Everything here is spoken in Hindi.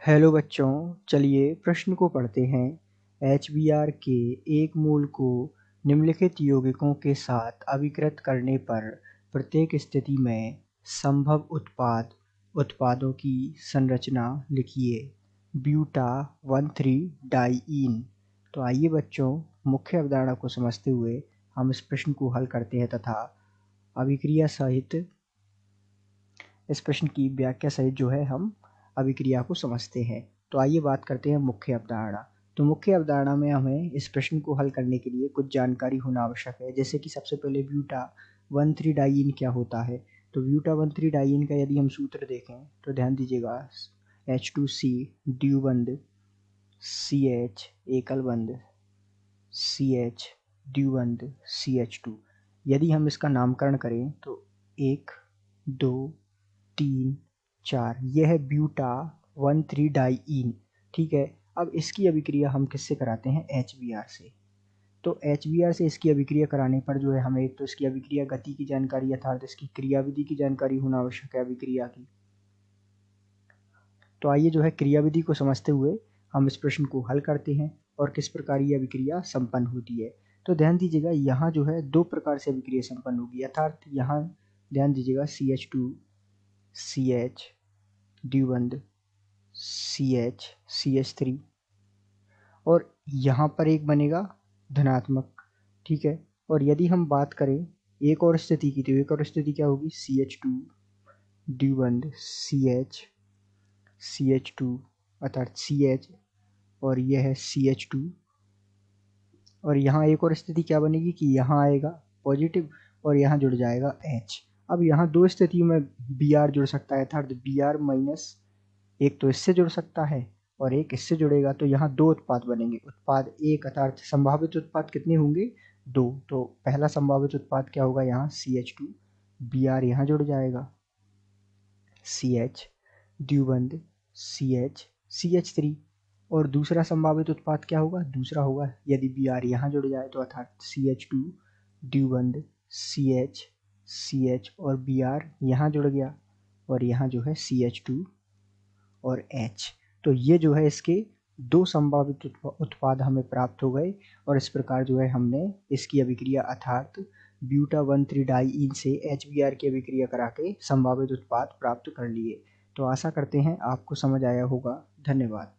हेलो बच्चों, चलिए प्रश्न को पढ़ते हैं। HBr के एक मोल को निम्नलिखित यौगिकों के साथ अभिकृत करने पर प्रत्येक स्थिति में संभव उत्पादों की संरचना लिखिए। Buta 1,3 diene. तो आइए बच्चों, मुख्य अवधारणा को समझते हुए हम इस प्रश्न को हल करते हैं तथा अभिक्रिया सहित इस प्रश्न की व्याख्या सहित जो है हम अभिक्रिया को समझते हैं। तो आइए बात करते हैं मुख्य अवधारणा। तो मुख्य अवधारणा में हमें इस प्रश्न को हल करने के लिए कुछ जानकारी होना आवश्यक है, जैसे कि सबसे पहले ब्यूटा 1,3 डाइईन क्या होता है। तो ब्यूटा 1,3 डाइईन का यदि हम सूत्र देखें तो ध्यान दीजिएगा, H2C द्विबंध CH एकल बंध CH द्विबंध CH2। यदि हम इसका नामकरण करें तो 1 2 3 4, यह है ब्यूटा 1,3 डाइईन। ठीक है, अब इसकी अभिक्रिया हम किससे कराते हैं? HBr से। तो HBr से इसकी अभिक्रिया कराने पर जो है हमें एक तो इसकी अभिक्रिया गति की जानकारी अर्थात इसकी क्रियाविधि की जानकारी होना आवश्यक है अभिक्रिया की। तो आइए जो है क्रियाविधि को समझते हुए हम इस प्रश्न को हल करते हैं और किस प्रकार ये अभिक्रिया संपन्न होती है। तो ध्यान दीजिएगा, यहाँ जो है दो प्रकार से अभिक्रिया संपन्न होगी, अर्थात यहाँ ध्यान दीजिएगा CH2 CH द्विबंध CH CH3 और यहाँ पर एक बनेगा धनात्मक। ठीक है, और यदि हम बात करें एक और स्थिति की, तो एक और स्थिति क्या होगी? CH2 द्विबंध CH CH2 अर्थात CH और यह है CH2 और यहाँ एक और स्थिति क्या बनेगी कि यहाँ आएगा पॉजिटिव और यहाँ जुड़ जाएगा H। अब यहाँ दो स्थिति में Br जुड़ सकता है, अर्थात Br माइनस एक तो इससे जुड़ सकता है और एक इससे जुड़ेगा, तो यहाँ दो उत्पाद बनेंगे। उत्पाद एक अर्थात संभावित उत्पाद कितने होंगे? दो। तो पहला संभावित उत्पाद क्या होगा? यहाँ CH2 Br यहाँ जुड़ जाएगा CH द्विबंध CH CH3 और दूसरा संभावित उत्पाद क्या होगा? दूसरा होगा यदि Br यहाँ जुड़ जाए तो अर्थात CH2 द्विबंध CH CH और Br यहाँ जुड़ गया और यहाँ जो है CH2 और H। तो ये जो है इसके दो संभावित उत्पाद हमें प्राप्त हो गए और इस प्रकार जो है हमने इसकी अभिक्रिया अर्थात ब्यूटा 1,3 डाइईन से HBr की अभिक्रिया करा के संभावित उत्पाद प्राप्त कर लिए। तो आशा करते हैं आपको समझ आया होगा। धन्यवाद।